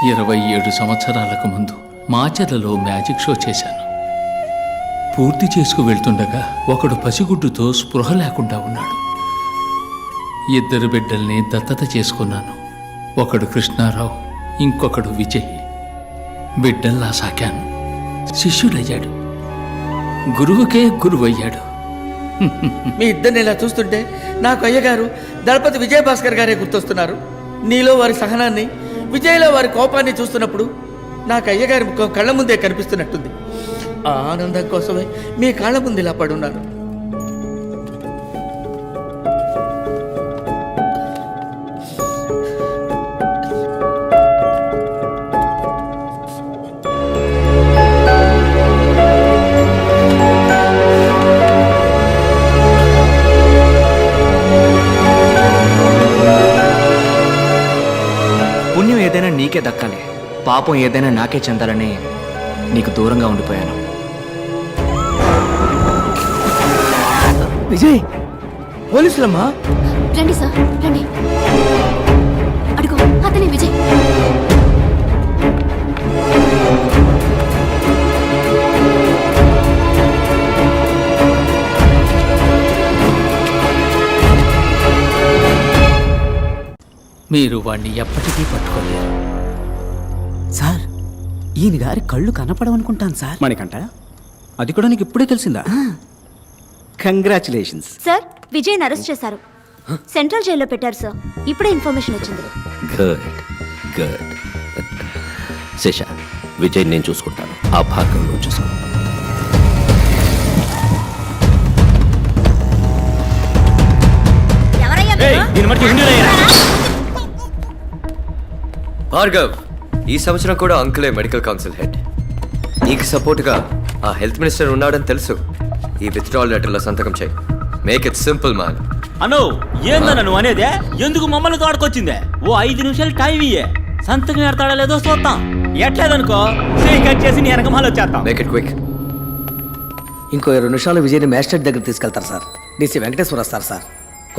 27 సంవత్సరాలకు ముందు మాచర్లలో magic show చేశాను. పూర్తి చేసుకు వెళ్తుండగా ఒకడు పసిగుడ్డుతో స్పృహ లేకుండా ఉన్నాడు. 2 బిడ్డల్ని దత్తత చేసుకున్నాను. ఒకడు కృష్ణారావు, ఇంకొకడు విజయ్. బిడ్డల్లా సాకాను. శిష్యుడయ్యాడు, గురువుకే గురువయ్యాడు. మీ ఇద్దరిని ఇలా చూస్తుంటే నాకు అయ్యగారు దళపతి విజయభాస్కర్ గారే గుర్తొస్తున్నారు. నీలో వారి సహనాన్ని, విజయ్లో వారి కోపాన్ని చూస్తున్నప్పుడు నాకు అయ్యగారి ముఖం కళ్ళ ముందే కనిపిస్తున్నట్టుంది. ఆ ఆనందం కోసమే మీ కాళ్ళ ముందు ఇలా పడున్నాను. పుణ్యం ఏదైనా నీకే దక్కాలి, పాపం ఏదైనా నాకే చెందాలని నీకు దూరంగా ఉండిపోయాను. విజయ్, పోలీసులమ్మా. రండి సార్, రండి. అడుగు, అతనే విజయ్. మీరు వాణ్ణి ఎప్పటికీ పట్టుకోలేరు. సార్, ఈయన గారి కళ్ళు కనపడవనుకుంటాను సార్. మణికంఠ, అది కూడా నీకు ఇప్పుడే తెలిసిందా? కంగ్రాచులేషన్స్. సార్, విజయ్ని అరెస్ట్ చేశారు. సెంట్రల్ జైల్లో పెట్టారు సార్. ఇప్పుడే ఇన్ఫర్మేషన్ వచ్చింది. Good good. శేష, విజయ్ నేను చూసుకుంటాను, ఆ భాగం నువ్వు చూసుకో. భార్గవ్, ఈ సంవత్సరం కూడా అంకులే మెడికల్ కౌన్సిల్ హెడ్. నీకు సపోర్ట్గా ఆ హెల్త్ మినిస్టర్ ఉన్నాడని తెలుసు. ఈ విత్డ్రాల్ లెటర్లో సంతకం చేయి. Make it simple man. అను, ఏందన్న నువ్వు అనేదే? ఎందుకు మమ్మల్ని తోడుకొచ్చిందే? ఓ 5 నిమిషాలు టైం ఇయ్యే, సంతకం ఎడతాడా లేదో చూద్దాం. ఎట్లేదనుకో కట్ చేసి నీ వెనక మళ్ళీ వచ్చేస్తాం. Make it quick. ఇంకో 2 నిమిషాలు విజయ్ని మ్యాజిస్ట్రేట్ దగ్గర తీసుకెళ్తారు సార్. డీసీ వెంకటేశ్వర వస్తారు సార్.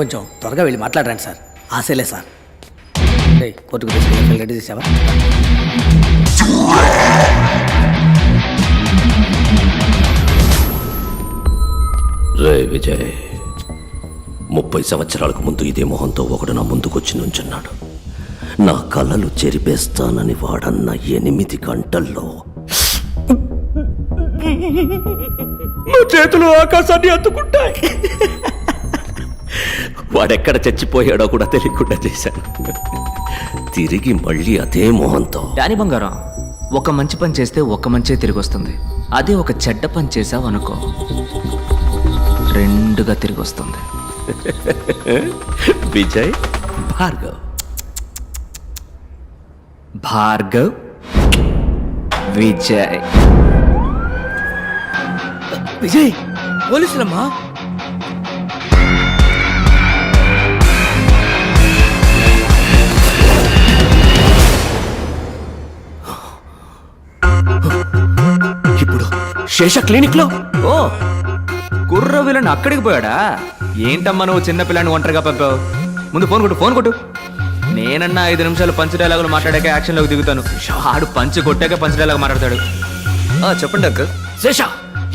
కొంచెం త్వరగా వెళ్ళి మాట్లాడరండి సార్. ఆశలే సార్. కోర్టుకు తీసుకెళ్ళి రెడీ చేసావా? రే విజయ్, 30 సంవత్సరాలకు ముందు ఇదే మొహంతో ఒకడు నా ముందుకొచ్చి నుంచున్నాడు. నా కళ్ళలు చెరిపేస్తానని వాడన్న 8 గంటల్లో నా చేతులు ఆకాశాన్ని అందుకుంటాయి. వాడెక్కడ చచ్చిపోయాడో కూడా తెలియకుండా చేశాను. తిరిగి మళ్ళీ అదే మొహంతో. డాని బంగారం, ఒక మంచి పని చేస్తే ఒక మంచే తిరిగి వస్తుంది. అదే ఒక చెడ్డ పని చేసావు అనుకో, 2గా తిరిగి వస్తుంది. విజయ్, భార్గవ్. భార్గవ్, విజయ్. విజయ్, పోలీసులమ్మా. ఇప్పుడు శేష క్లినిక్ లో. ఓ, కుర్ర విలన్ అక్కడికి పోయాడా? ఏంటమ్మా నువ్వు చిన్న పిల్లని ఒంటరిగా పంపావు? ముందు ఫోన్ కొట్టు. నేనన్నా 5 నిమిషాలు పంచ్ డైలాగులు మాట్లాడాక యాక్షన్లోకి దిగుతాను. ఆడు పంచ్ కొట్టాక పంచ్ డైలాగ్ మాట్లాడతాడు. చెప్పండి అంకుల్. శేష,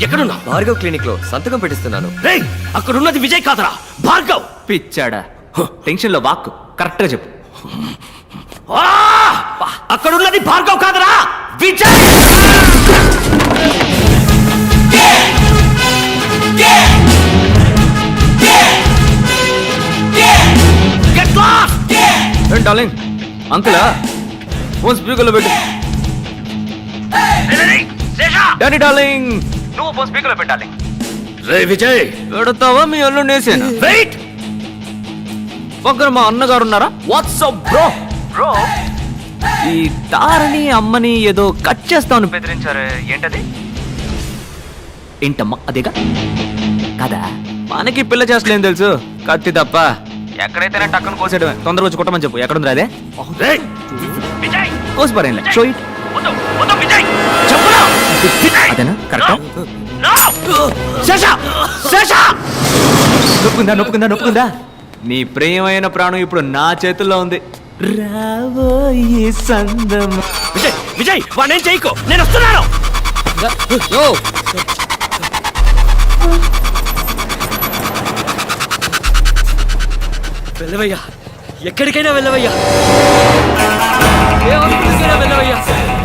ఎక్కడున్నా? భార్గవ్ క్లినిక్ లో సంతకం పెట్టిస్తున్నాను. రేయ్, అక్కడున్నది విజయ్ కాదరా, భార్గవ్. పిచ్చాడా? టెన్షన్ లో వాక్ కరెక్ట్ గా చెప్పు. అక్కడున్నది భార్గవ్ కాదరా, విజయ్. డార్లింగ్, అంకులా ఫోన్ స్పీకర్లో పెట్టు. డాడీ డార్లింగ్, నువ్వు ఫోన్ స్పీకర్లో పెట్టాలి. రే విజయ్, పెడతావా మీ అల్లు నేసేనా? వెయిట్. పక్కన మా అన్నగారు ఉన్నారా? WhatsApp bro. ఈ తారని అమ్మని ఏదో కట్ చేస్తాను బెదిరించారే, ఏంటది? ఏంటమ్మా అదేగా కదా? మనకి పిల్ల చేస్తలేం తెలుసు, కత్తి తప్ప. ఎక్కడైతేనే టక్కన కోసేయడమే. తొందరగా వచ్చి కొట్టమని చెప్పు. ఎక్కడుంది అదే? కోసిపారేం షో ఇట్. అదేనా కరెక్టా? నొప్పుకుందా? నీ ప్రియమైన ప్రాణం ఇప్పుడు నా చేతుల్లో ఉంది. రాబోయే సందమ. విజయ్ విజయ్ వాణ్ణేం చేయకు, నేను వస్తున్నాను. వెళ్ళవయ్యా, ఎక్కడికైనా వెళ్ళవయ్యా, ఏ హాస్పిటల్కైనా వెళ్ళవయ్యా.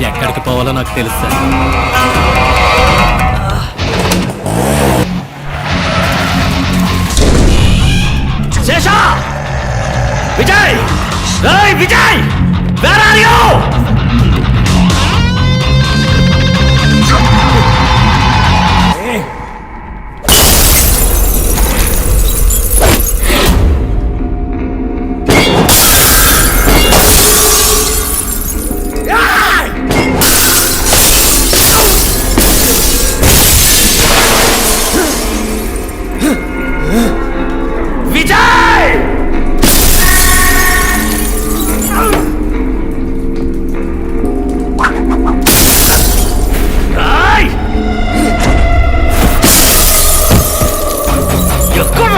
ఎక్కడికి పోవాలో నాకు తెలుసు సార్. శేషా, విజయ్, ఏయ్ Vijay, where are you? Vijay! ఏయ్! ఎక్కడ?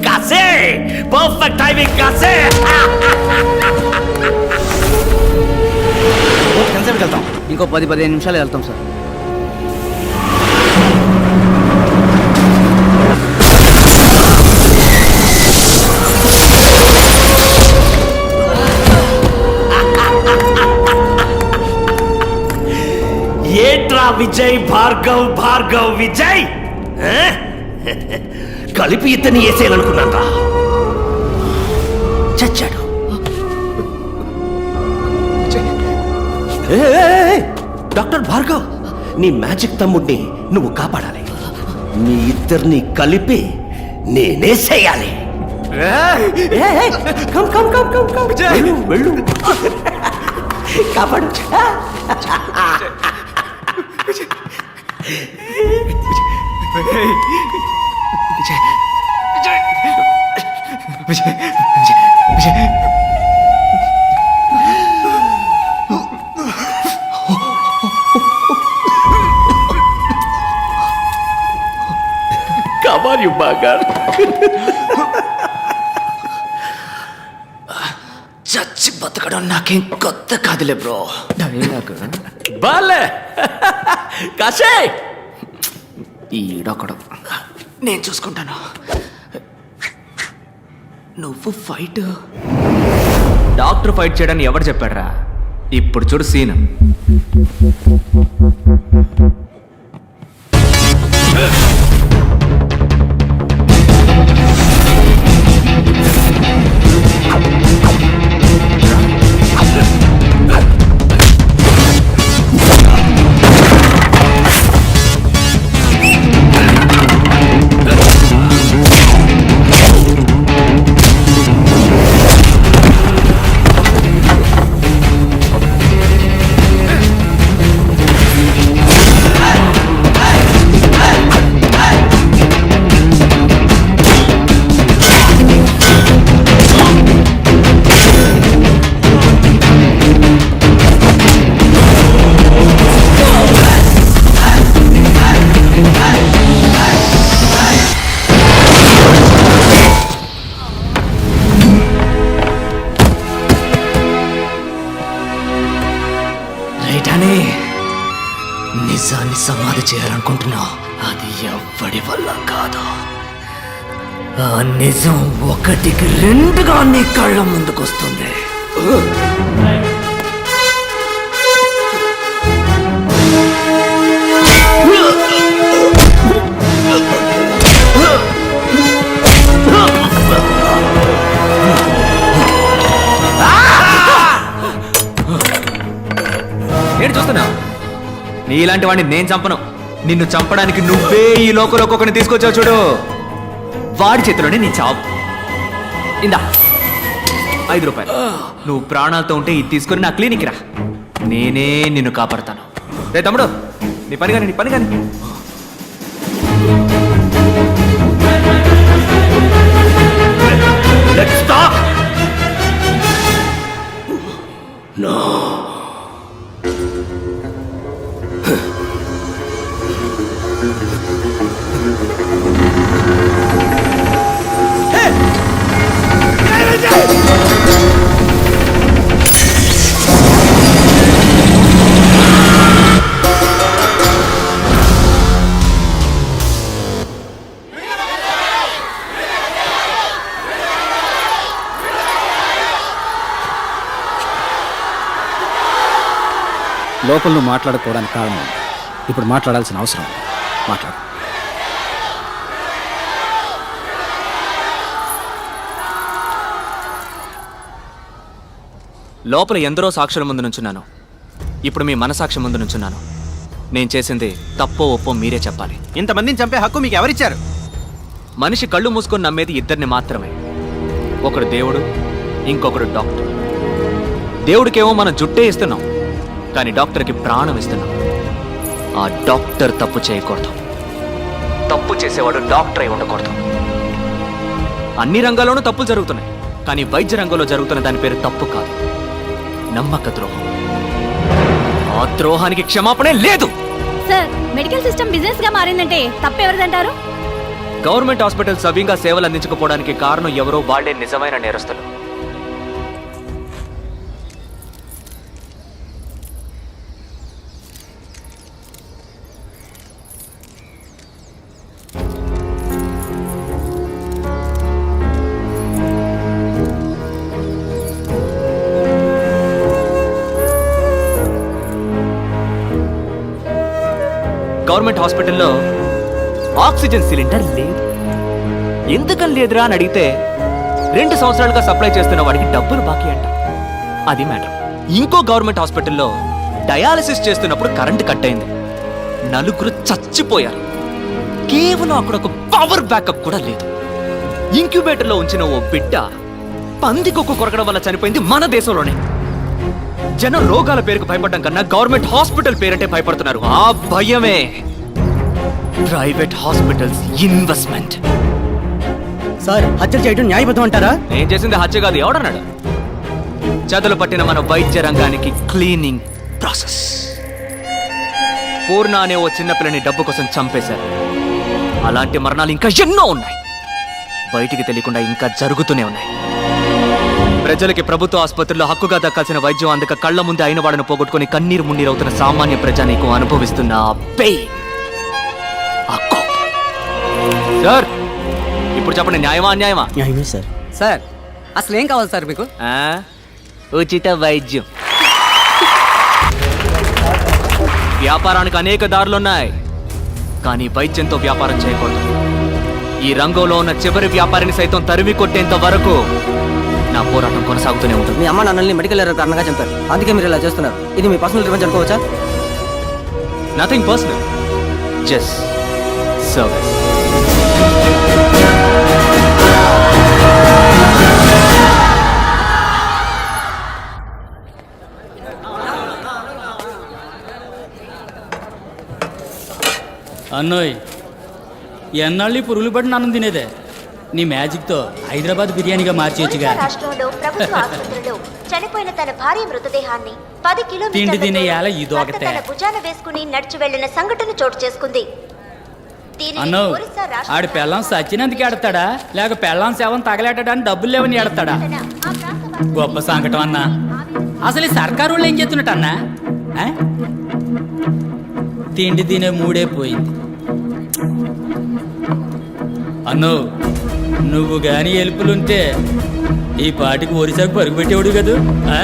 కాసే పర్ఫెక్ట్ టైమింగ్ కాసే. ఎంతసేపు వెళ్తాం? ఇంకో 10-15 నిమిషాలు వెళ్తాం సార్. ఏట్రా విజయ్, భార్గవ్ భార్గవ్ విజయ్, కలిపి ఇతన్ని వేసేయాలనుకున్నాను. చచ్చాడు. డాక్టర్ భార్గవ్, నీ మ్యాజిక్ తమ్ముడిని నువ్వు కాపాడాలి. మీ ఇద్దరిని కలిపి నేనేసేయాలి. వెళ్ళు కాపాడు. Come on you bugger. చచ్చి బతకడం నాకేం కొత్త కాదులే బ్రో. బాలే కాశే, ఈడొకడు. నేను చూసుకుంటాను. నువ్వు ఫైట్. డాక్టర్ ఫైట్ చేయడానికి ఎవరు చెప్పాడ్రా? ఇప్పుడు చూడు సీన్. నిజాన్ని సమాధి చేయాలనుకుంటున్నావు, అది ఎవ్వడి వల్ల కాదు. ఆ నిజం ఒకటికి రెండుగా నీ కళ్ళ ముందుకొస్తుంది. నేను చూస్తున్నా నీలాంటి వాడిని నేను చంపను. నిన్ను చంపడానికి నువ్వే ఈ లోకంలోకి ఒకరిని తీసుకొచ్చావు చూడు, వాడి చేతిలోనే నీ చావు. ఇందా 5 రూపాయలు. నువ్వు ప్రాణాలతో ఉంటే ఇది తీసుకొని నా క్లినిక్ రా, నేనే నిన్ను కాపాడతాను. రే తమ్ముడు, నీ పని కానీ, నీ పని కానీ. Let's stop! No. లోపల నువ్వు మాట్లాడుకోవడానికి కారణం ఉంది. ఇప్పుడు మాట్లాడాల్సిన అవసరం ఉంది. మాట్లాడు. లోపల ఎందరో సాక్షుల ముందు నుంచున్నాను, ఇప్పుడు మీ మనసాక్షి ముందు నుంచున్నాను. నేను చేసింది తప్పో ఒప్పో మీరే చెప్పాలి. ఇంతమందిని చంపే హక్కు మీకు ఎవరిచ్చారు? మనిషి కళ్ళు మూసుకొని నమ్మేది ఇద్దరిని మాత్రమే. ఒకడు దేవుడు, ఇంకొకడు డాక్టర్. దేవుడికేమో మనం జుట్టే ఇస్తున్నాం, కానీ డాక్టర్కి ప్రాణం ఇస్తున్నాం. ఆ డాక్టర్ తప్పు చేయకూడదు, తప్పు చేసేవాడు డాక్టర్ అయి ఉండకూడదు. అన్ని రంగాల్లోనూ తప్పులు జరుగుతున్నాయి, కానీ వైద్య రంగంలో జరుగుతున్న దాని పేరు తప్పు కాదు, నమ్మక ద్రోహం. ఆ ద్రోహానికి క్షమాపణే లేదు. సార్, మెడికల్ సిస్టమ్ బిజినెస్ గా మారిందంటే తప్పెవరిదంటారు? గవర్నమెంట్ హాస్పిటల్ సవ్యంగా సేవలు అందించకపోవడానికి కారణం ఎవరో, వాళ్లే నిజమైన నేరస్తులు. గవర్నమెంట్ హాస్పిటల్లో ఆక్సిజన్ సిలిండర్ లేదు. ఎందుకని లేదురా అని అడిగితే 2 సంవత్సరాలుగా సప్లై చేస్తున్న వాడికి డబ్బులు బాకీ అంట. అది మ్యాటర్. ఇంకో గవర్నమెంట్ హాస్పిటల్లో డయాలసిస్ చేస్తున్నప్పుడు కరెంటు కట్ అయింది, 4 చచ్చిపోయారు. కేవలం అక్కడ ఒక పవర్ బ్యాకప్ కూడా లేదు. ఇంక్యుబేటర్లో ఉంచిన ఓ బిడ్డ పందికొక్కు కొరకడం వల్ల చనిపోయింది మన దేశంలోనే. జనం రోగాల పేరుకు భయపడడం కన్నా గవర్నమెంట్ హాస్పిటల్ పేరంటే భయపడుతున్నారు. ఆ భయమే ప్రైవేట్ హాస్పిటల్స్ ఇన్వెస్ట్మెంట్. సార్, హత్య చేయడం న్యాయబద్ధం అంటారా? నేను చేసింది హత్య కాదు, ఎవడన్నాడు? చదులు పట్టిన మన వైద్య రంగానికి క్లీనింగ్ ప్రాసెస్. పూర్ణ అనే ఓ చిన్నపిల్లని డబ్బు కోసం చంపేశారు. అలాంటి మరణాలు ఇంకా ఎన్నో ఉన్నాయి, బయటికి తెలియకుండా ఇంకా జరుగుతూనే ఉన్నాయి. ప్రజలకి ప్రభుత్వ ఆసుపత్రుల్లో హక్కుగా దక్కాల్సిన వైద్యం అందక కళ్ల ముందే అయిన వాడిని పోగొట్టుకుని కన్నీరు మున్నీరవుతున్న సామాన్య ప్రజానీకు అనుభవిస్తున్న ఆ పెయిన్, ఆ కోపం. సార్, ఇప్పుడు చెప్పండి, న్యాయమా అన్యాయమా? న్యాయమే సార్. సార్, అసలు ఏం కావాలి సార్ మీకు? ఉచిత వైద్యం. వ్యాపారానికి అనేక దారులున్నాయి, కానీ వైద్యంతో వ్యాపారం చేయకూడదు. ఈ రంగంలో ఉన్న చివరి వ్యాపారిని సైతం తరిమి కొట్టేంత వరకు నా పోరాటం కొనసాగుతూనే ఉంటుంది. మీ అమ్మ నాన్నల్ని మెడికల్ ఎర్రర్ కారణంగా చంపారు, అందుకే మీరు ఇలా చేస్తున్నారు. ఇది మీ పర్సనల్ రివెంజ్ అనుకోవచ్చా? Nothing personal, just service. అన్నోయ్, ఎన్నాళ్ళు పురుగులు పడిన అన్నం తినేదే? నీ మ్యాజిక్తో హైదరాబాద్ బిర్యానీగా మార్చేయచ్చుగా. రాష్ట్రంలో ప్రభుత్వ ఆసుపత్రిలో చనిపోయిన తన భార్య మృతదేహాన్ని 10 తిండి తినే యాల కిలోమీటర్ల ఇదొకటే. తన భుజాన వేసుకుని నడిచి వెళ్లిన సంఘటన చోటు చేసుకుంది. దీనిని అన్నో, ఒరిస్సా రాష్ట్ర ఆడి పెళ్ళం సచ్చినందుకు ఎడతాడా, లేక పెళ్ళం సేవం తగలేటడానికి డబ్బులు లేవని ఎడతాడా? ఆ ప్రాంత గొప్ప సంకటం అన్నా. అసలు ఈ సర్కారు వాళ్ళు ఏం చేస్తున్నట్టు అన్నా? తిండి తినే మూడే పోయింది. అన్నో నువ్వు గాని ఎలుపులుంటే ఈ పాటికి ఒరిసాకు పరుగు పెట్టేవాడు కదూ. ఆ?